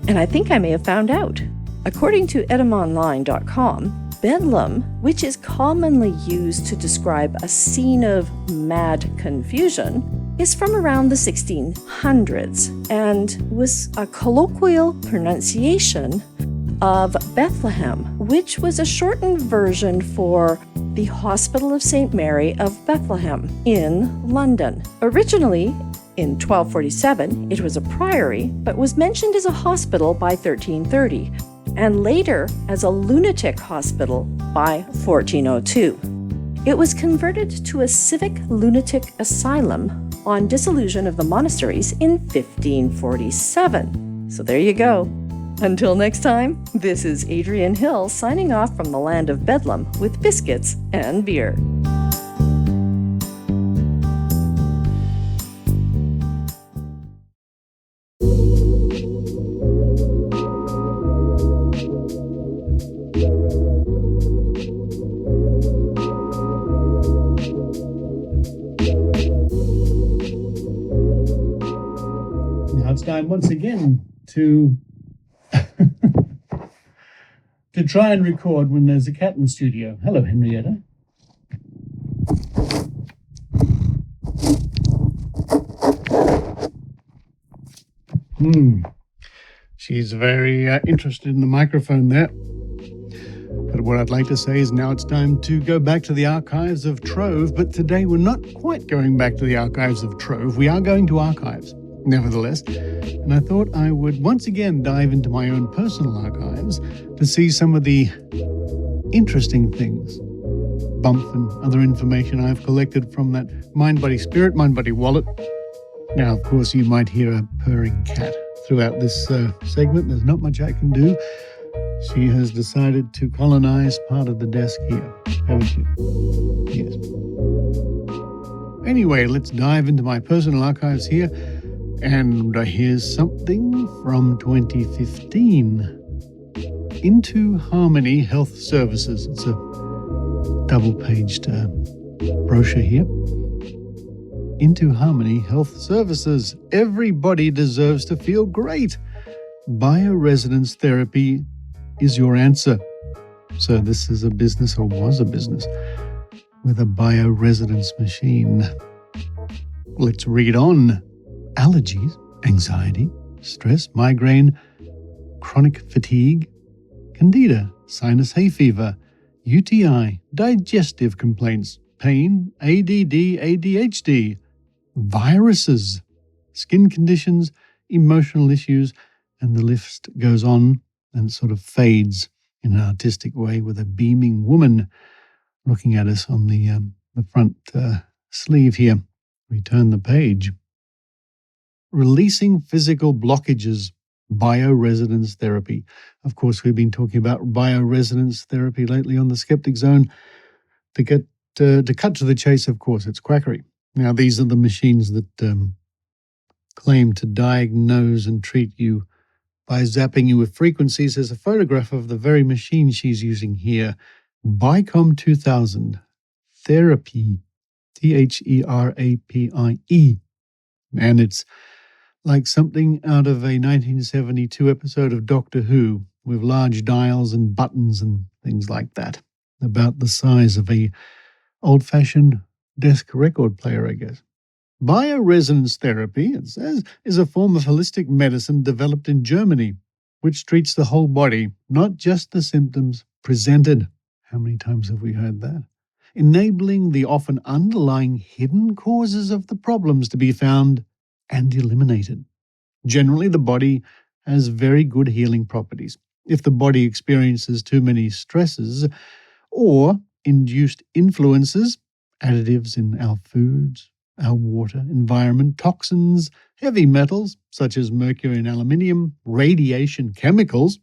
And I think I may have found out. According to etymonline.com, Bedlam, which is commonly used to describe a scene of mad confusion, is from around the 1600s and was a colloquial pronunciation of Bethlehem, which was a shortened version for the Hospital of St. Mary of Bethlehem in London. Originally, in 1247, it was a priory, but was mentioned as a hospital by 1330, and later as a lunatic hospital by 1402. It was converted to a civic lunatic asylum on dissolution of the monasteries in 1547. So there you go. Until next time, this is Adrienne Hill signing off from the land of Bedlam with biscuits and beer. Now it's time once again to try and record when there's a cat in the studio. Hello, Henrietta. She's very interested in the microphone there. But what I'd like to say is now it's time to go back to the archives of Trove, but today we're not quite going back to the archives of Trove. We are going to archives, nevertheless. And I thought I would once again dive into my own personal archives to see some of the interesting things, bumpf and other information I've collected from that Mind Body Spirit, Mind Body Wallet. Now, of course, you might hear a purring cat throughout this segment. There's not much I can do. She has decided to colonize part of the desk here, haven't you? Yes. Anyway, let's dive into my personal archives here. And here's something from 2015. Into Harmony Health Services. It's a double-paged brochure here. Into Harmony Health Services. Everybody deserves to feel great. Bioresonance therapy is your answer. So this is a business, or was a business, with a bioresonance machine. Let's read on. Allergies, anxiety, stress, migraine, chronic fatigue, candida, sinus hay fever, UTI, digestive complaints, pain, ADD, ADHD, viruses, skin conditions, emotional issues, and the list goes on and sort of fades in an artistic way with a beaming woman looking at us on the front sleeve here. We turn the page. Releasing physical blockages, bioresonance therapy. Of course, we've been talking about bioresonance therapy lately on the Skeptic Zone. To cut to the chase, of course, it's quackery. Now, these are the machines that claim to diagnose and treat you by zapping you with frequencies. There's a photograph of the very machine she's using here. Bicom 2000 Therapy, THERAPIE. And it's like something out of a 1972 episode of Doctor Who with large dials and buttons and things like that, about the size of a old-fashioned desk record player, I guess. Bioresonance therapy, it says, is a form of holistic medicine developed in Germany which treats the whole body, not just the symptoms presented. How many times have we heard that? Enabling the often underlying hidden causes of the problems to be found and eliminated. Generally, the body has very good healing properties. If the body experiences too many stresses or induced influences, additives in our foods, our water, environment, toxins, heavy metals such as mercury and aluminium, radiation, chemicals,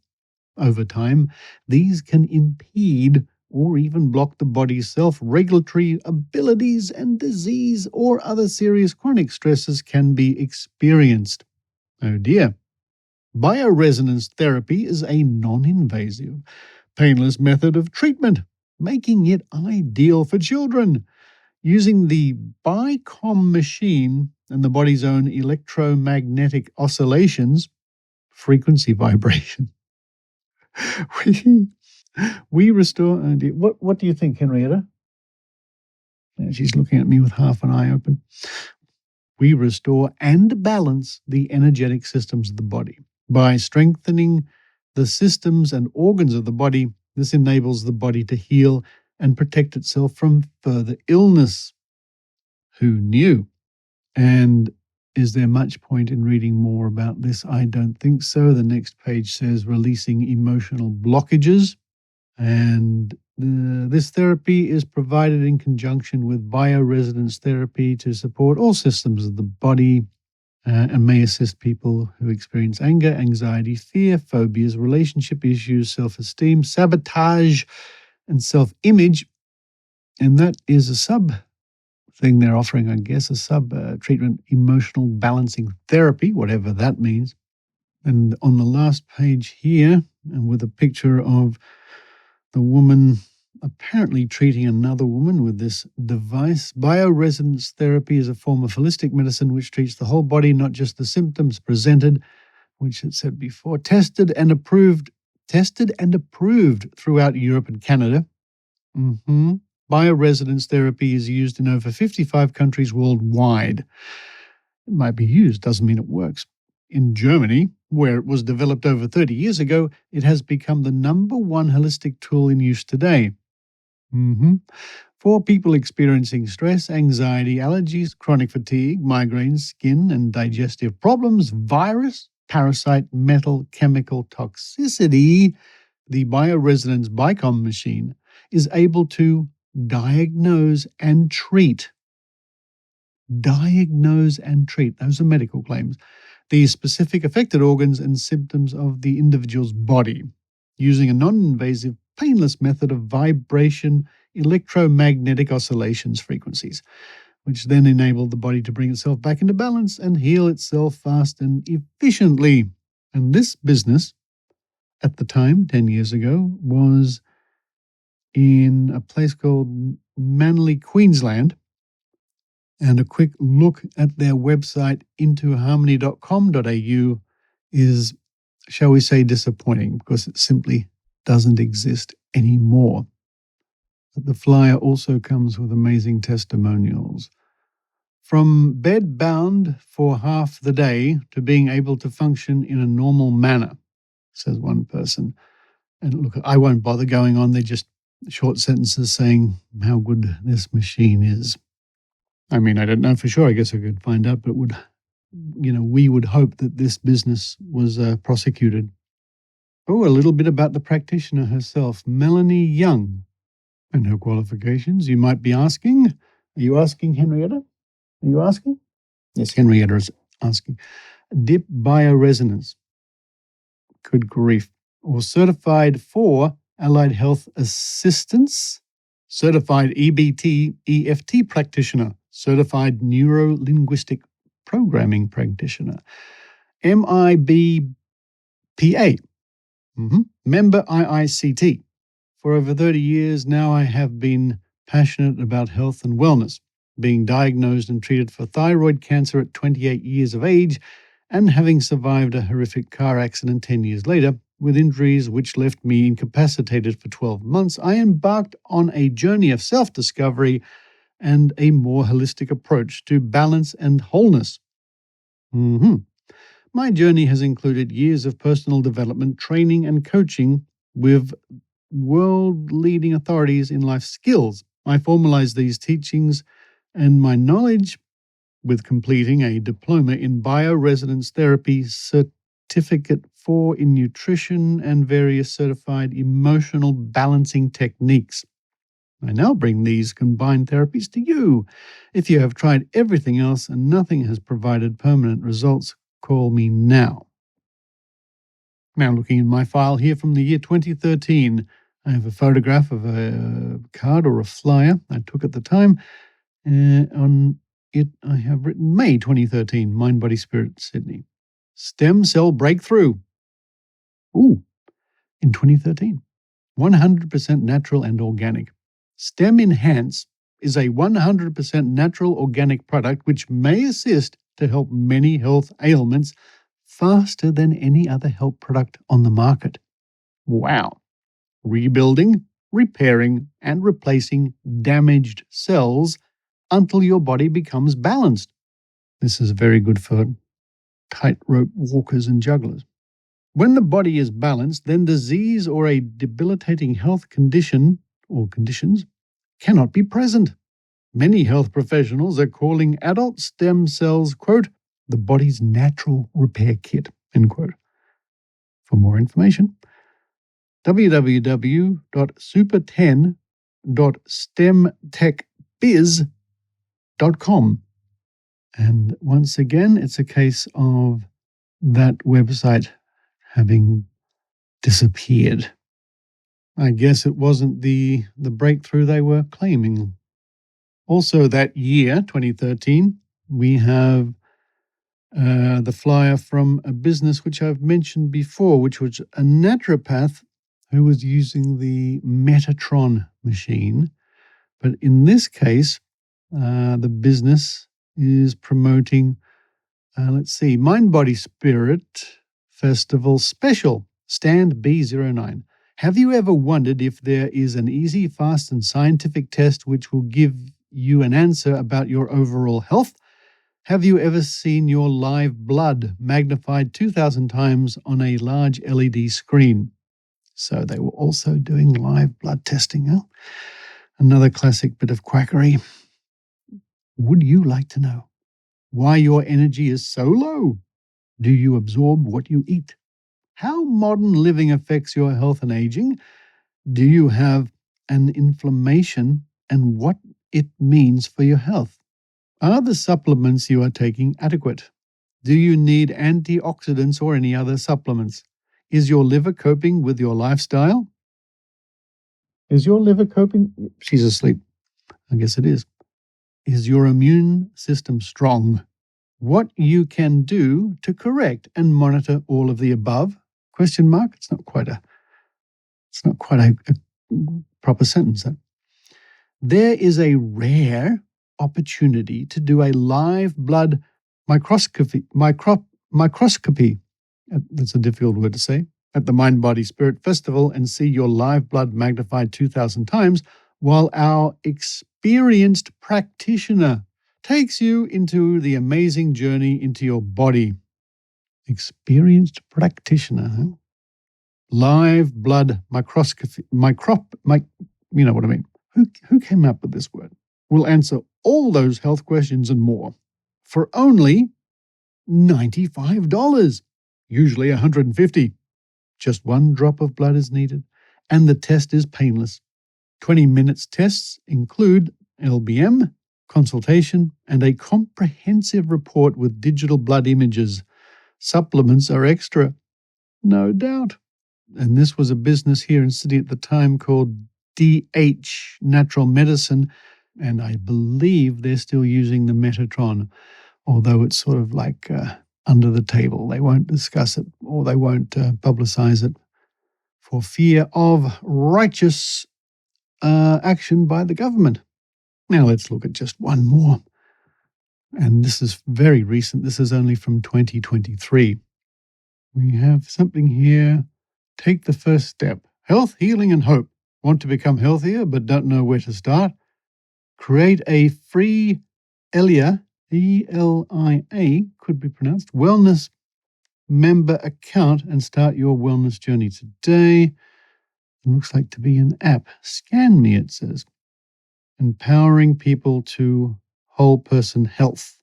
over time, these can impede or even block the body's self-regulatory abilities, and disease or other serious chronic stresses can be experienced. Oh dear. Bioresonance therapy is a non-invasive, painless method of treatment, making it ideal for children. Using the BICOM machine and the body's own electromagnetic oscillations, frequency vibration, we restore. What do you think, Henrietta? Yeah, she's looking at me with half an eye open. We restore and balance the energetic systems of the body. By strengthening the systems and organs of the body, this enables the body to heal and protect itself from further illness. Who knew? And is there much point in reading more about this? I don't think so. The next page says releasing emotional blockages. And this therapy is provided in conjunction with bioresonance therapy to support all systems of the body and may assist people who experience anger, anxiety, fear, phobias, relationship issues, self-esteem, sabotage, and self-image. And that is a sub-thing they're offering, I guess, a sub-treatment, emotional balancing therapy, whatever that means. And on the last page here, and with a picture of the woman apparently treating another woman with this device. Bioresonance therapy is a form of holistic medicine which treats the whole body, not just the symptoms presented, which it said before, tested and approved throughout Europe and Canada. Bioresonance therapy is used in over 55 countries worldwide. It might be used, doesn't mean it works. In Germany, where it was developed over 30 years ago, it has become the #1 holistic tool in use today. For people experiencing stress, anxiety, allergies, chronic fatigue, migraines, skin and digestive problems, virus, parasite, metal, chemical toxicity, the bioresonance BICOM machine is able to diagnose and treat. Diagnose and treat. Those are medical claims. The specific affected organs and symptoms of the individual's body using a non-invasive, painless method of vibration electromagnetic oscillations frequencies, which then enable the body to bring itself back into balance and heal itself fast and efficiently. And this business, at the time, 10 years ago, was in a place called Manly, Queensland. And a quick look at their website, intoharmony.com.au, is, shall we say, disappointing because it simply doesn't exist anymore. But the flyer also comes with amazing testimonials. From bed bound for half the day to being able to function in a normal manner, says one person. And look, I won't bother going on. They're just short sentences saying how good this machine is. I mean, I don't know for sure. I guess I could find out, but we would hope that this business was prosecuted. Oh, a little bit about the practitioner herself, Melanie Young, and her qualifications. You might be asking. Are you asking, Henrietta? Are you asking? Yes, Henrietta is asking. Dip bioresonance. Good grief. Or certified for allied health assistance, certified EBT, EFT practitioner, certified neuro-linguistic programming practitioner, MIBPA, member IICT. For over 30 years now, I have been passionate about health and wellness, being diagnosed and treated for thyroid cancer at 28 years of age and having survived a horrific car accident 10 years later with injuries which left me incapacitated for 12 months. I embarked on a journey of self-discovery and a more holistic approach to balance and wholeness. My journey has included years of personal development, training, and coaching with world-leading authorities in life skills. I formalize these teachings and my knowledge with completing a diploma in bioresonance therapy, certificate 4 in nutrition, and various certified emotional balancing techniques. I now bring these combined therapies to you. If you have tried everything else and nothing has provided permanent results, call me now. Now, looking in my file here from the year 2013, I have a photograph of a card or a flyer I took at the time. On it, I have written May 2013, Mind, Body, Spirit, Sydney. Stem cell breakthrough. In 2013. 100% natural and organic. Stem Enhance is a 100% natural organic product which may assist to help many health ailments faster than any other health product on the market. Wow. Rebuilding, repairing, and replacing damaged cells until your body becomes balanced. This is very good for tightrope walkers and jugglers. When the body is balanced, then disease or a debilitating health condition or conditions cannot be present. Many health professionals are calling adult stem cells, quote, the body's natural repair kit, end quote. For more information, www.super10.stemtechbiz.com. And once again, it's a case of that website having disappeared. I guess it wasn't the breakthrough they were claiming. Also that year, 2013, we have the flyer from a business which I've mentioned before, which was a naturopath who was using the Metatron machine. But in this case, the business is promoting, Mind, Body, Spirit Festival Special, Stand B09. Have you ever wondered if there is an easy, fast, and scientific test which will give you an answer about your overall health? Have you ever seen your live blood magnified 2,000 times on a large LED screen? So they were also doing live blood testing. Huh? Another classic bit of quackery. Would you like to know why your energy is so low? Do you absorb what you eat? How modern living affects your health and aging? Do you have an inflammation and what it means for your health? Are the supplements you are taking adequate? Do you need antioxidants or any other supplements? Is your liver coping with your lifestyle? Is your liver coping? She's asleep. I guess it is. Is your immune system strong? What you can do to correct and monitor all of the above? Question mark. It's not quite a proper sentence. There is a rare opportunity to do a live blood microscopy. That's a difficult word to say. At the Mind, Body, Spirit Festival and see your live blood magnified 2,000 times while our experienced practitioner takes you into the amazing journey into your body. Experienced practitioner, huh? Live blood microscopy, you know what I mean. Who came up with this word? We'll answer all those health questions and more for only $95, usually $150. Just one drop of blood is needed, and the test is painless. 20 minutes tests include LBM, consultation, and a comprehensive report with digital blood images. Supplements are extra, no doubt. And this was a business here in Sydney at the time called DH Natural Medicine, and I believe they're still using the Metatron, although it's sort of like under the table. They won't discuss it or they won't publicize it for fear of righteous action by the government. Now let's look at just one more. And this is very recent. This is only from 2023. We have something here. Take the first step. Health, healing, and hope. Want to become healthier but don't know where to start? Create a free ELIA, E-L-I-A, could be pronounced, wellness member account and start your wellness journey today. It looks like to be an app. Scan me, it says. Empowering people to whole person health.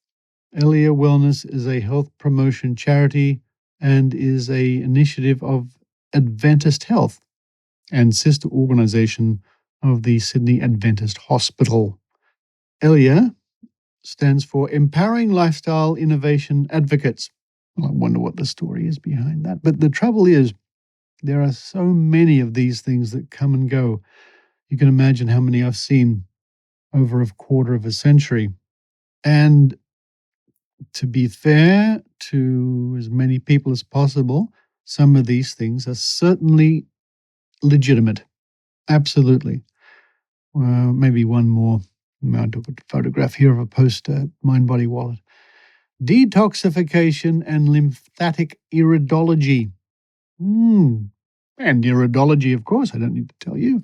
Elia Wellness is a health promotion charity and is an initiative of Adventist Health and sister organisation of the Sydney Adventist Hospital. Elia stands for Empowering Lifestyle Innovation Advocates. Well, I wonder what the story is behind that. But the trouble is, there are so many of these things that come and go. You can imagine how many I've seen over a quarter of a century. And to be fair to as many people as possible, some of these things are certainly legitimate. Absolutely. Maybe one more. I took a photograph here of a poster, Mind Body Wallet. Detoxification and lymphatic iridology. And iridology, of course, I don't need to tell you,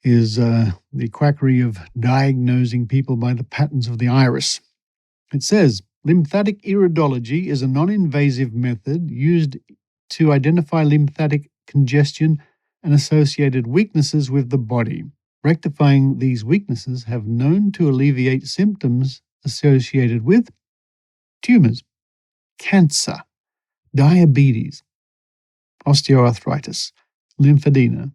is the quackery of diagnosing people by the patterns of the iris. It says, lymphatic iridology is a non-invasive method used to identify lymphatic congestion and associated weaknesses with the body. Rectifying these weaknesses have known to alleviate symptoms associated with tumors, cancer, diabetes, osteoarthritis, lymphedema,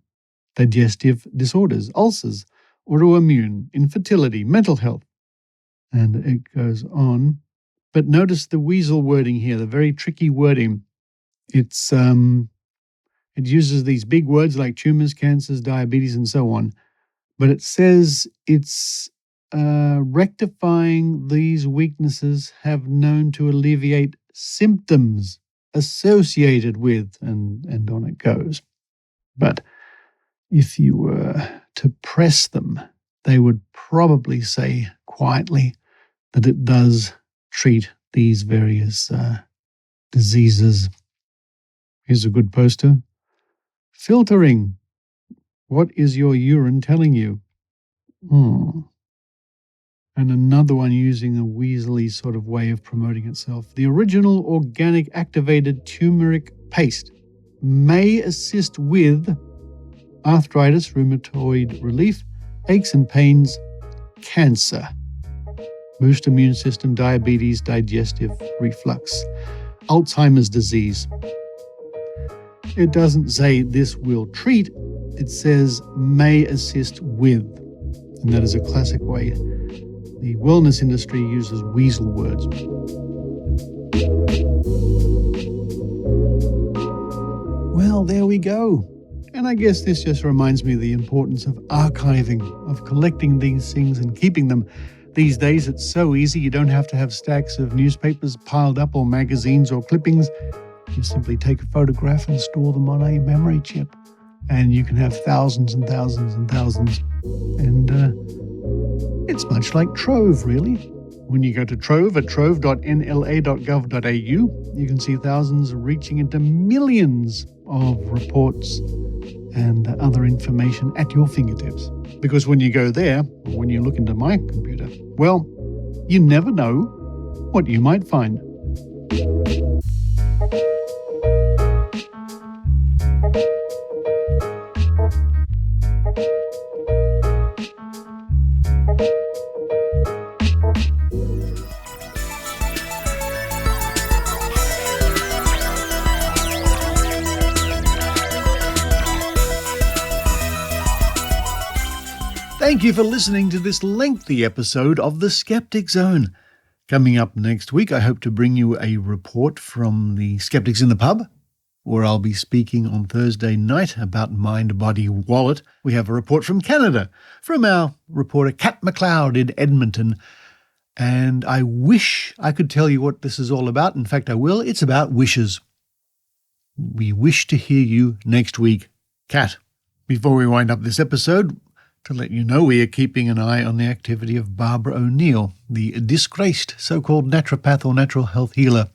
digestive disorders, ulcers, autoimmune, infertility, mental health. And it goes on. But notice the weasel wording here, the very tricky wording. It uses these big words like tumors, cancers, diabetes, and so on. But it says it's rectifying these weaknesses have known to alleviate symptoms associated with, and on it goes. But if you were to press them, they would probably say quietly that it does treat these various diseases. Here's a good poster. Filtering. What is your urine telling you? And another one using a weaselly sort of way of promoting itself. The original organic activated turmeric paste may assist with arthritis, rheumatoid relief, aches and pains, cancer, boost immune system, diabetes, digestive reflux, Alzheimer's disease. It doesn't say this will treat, it says may assist with. And that is a classic way the wellness industry uses weasel words. Well, there we go. And I guess this just reminds me of the importance of archiving, of collecting these things and keeping them. These days, it's so easy. You don't have to have stacks of newspapers piled up or magazines or clippings. You simply take a photograph and store them on a memory chip. And you can have thousands and thousands and thousands. And it's much like Trove, really. When you go to Trove at trove.nla.gov.au, you can see thousands reaching into millions of reports and other information at your fingertips. Because when you go there, or when you look into my computer, well, you never know what you might find. Thank you for listening to this lengthy episode of the Skeptic Zone. Coming up next week, I hope to bring you a report from the Skeptics in the Pub, where I'll be speaking on Thursday night about Mind Body Wallet. We have a report from Canada, from our reporter Kat McLeod in Edmonton. And I wish I could tell you what this is all about. In fact, I will. It's about wishes. We wish to hear you next week. Kat, before we wind up this episode, to let you know, we are keeping an eye on the activity of Barbara O'Neill, the disgraced so-called naturopath or natural health healer,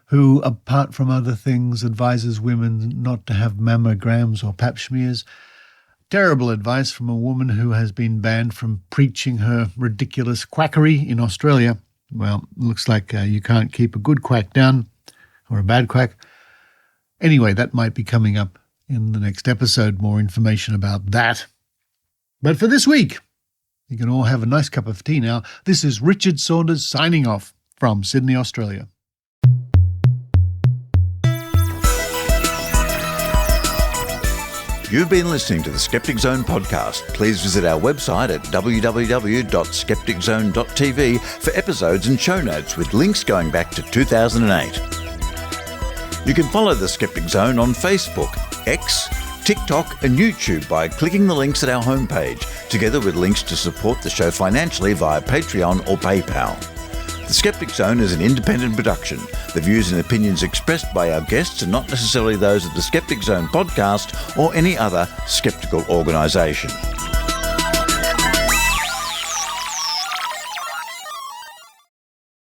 who, apart from other things, advises women not to have mammograms or pap smears. Terrible advice from a woman who has been banned from preaching her ridiculous quackery in Australia. Well, looks like you can't keep a good quack down, or a bad quack. Anyway, that might be coming up in the next episode, more information about that. But for this week, you can all have a nice cup of tea now. This is Richard Saunders signing off from Sydney, Australia. You've been listening to the Skeptic Zone podcast. Please visit our website at www.skepticzone.tv for episodes and show notes with links going back to 2008. You can follow the Skeptic Zone on Facebook, X, TikTok and YouTube by clicking the links at our homepage, together with links to support the show financially via Patreon or PayPal. The Skeptic Zone is an independent production. The views and opinions expressed by our guests are not necessarily those of the Skeptic Zone podcast or any other skeptical organisation.